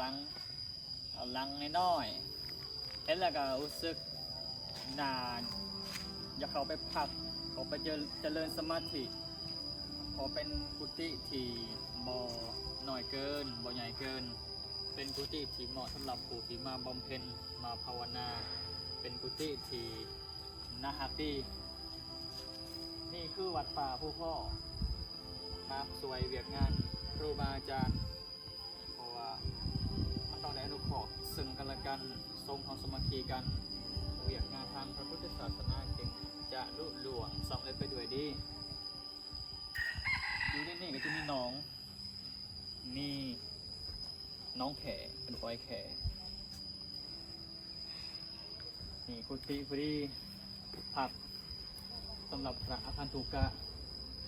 ลังน้อยๆเห็นแล้วก็รู้สึกน่าอยากเข้าไปพักเข้าไปเจริญสมาธิพอเป็นกุฏิที่บ่น้อยเกินบ่ใหญ่เกินเป็นกุฏิที่เหมาะสำหรับผู้ที่มาบำเพ็ญมาภาวนาเป็นกุฏิที่น่าฮักดีนี่คือวัดป่าผู้พ่อมาสวยเวียกงานครูบาอาจารย์เพราะว่ามันต้องได้อนุเคราะห์ซึ่งกันและกันทรงความสมัคคีกันเวียกงานทางพระพุทธศาสนาจึงจะรุ่งเรืองสำเร็จไปด้วยดีอยู่ในนี่ก็จะมีน้องแขเป็นควายแขนี่กุฏิพอดีผักสำหรับพระอาคันตุกะ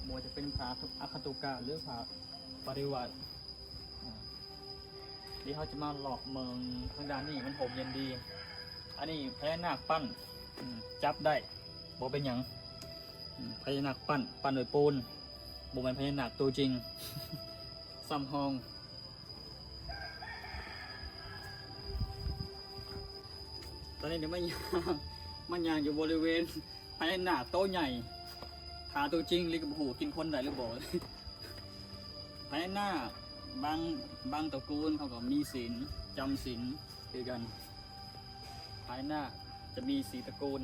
มัวจะเป็นพระอาคันตุกะหรือพระปริวัติที่เขาจะมาหลอกเมืองทางด้านนี้มันผมเย็นดีอันนี้พญานาคปั้นจับได้บ่เป็นหยังพญานาคปั้นโดยปูนบ่เป็นพญานาคตัวจริง ซ้ำห้องตอนนี้เดี๋ยวมันยางอยู่บริเวณพญานาคโตใหญ่หาตัวจริงลิกหูกินคนได้หรือบ่พญานาคบางตระกูลเขาก็มีศีลจำศีลคือกันพญานาคจะมีสีตระกูล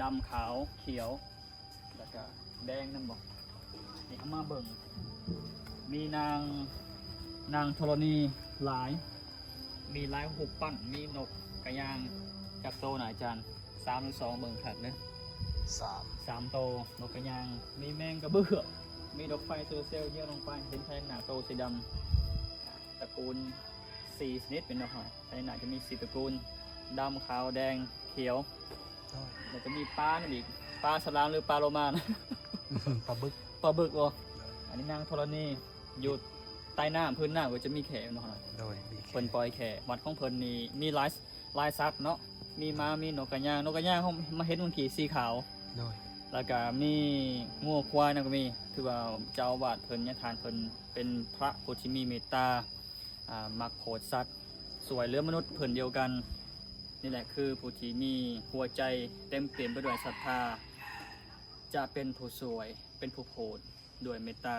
ดำขาวเขียวแล้วก็แดงนั่นบอกนี่เอามาเบิ่งมีนางธรณีหลายมีหลายหุบปั้นมีนกกระยางจากโตหน่อยอาจารย์3 หรือ 2เบิ่งขัดนะ3โตนกกระยางมีแมงกระเบื้อมีดอกไฟโซเซลเยอะลงไปเป็นแทนหนาโตสีดำตระกูล4ชนิดเป็นดอกหอยแทนหนาจะมี4ตระกูลดำขาวแดงเขียวมันจะมีปลาอีกปลาสลามหรือปลาโลมานะ ปลาบึกอ๋ออันนี้นางธรณีอยู่ใต้น้ำพื้นน้ำก็จะมีแขวเนาะเพิ่นปล่อยแขวัดของเพิ่นนี่มีลายซับเนาะมีม้ามีนกกระยางเขามาเห็นมันขี่สีขาวแล้วก็มีงูควายนะก็มีคือว่าเจ้าอาวาสเพิ่นเนี่ยทานเพิ่นเป็นพระผู้ที่มีเมตตามักโปรดสัตว์สวยเหลือมนุษย์เพิ่นเดียวกันนี่แหละคือผู้ที่มีหัวใจเต็มเปี่ยมไปด้วยศรัทธาจะเป็นผู้สวยเป็นผู้โปรดด้วยเมตตา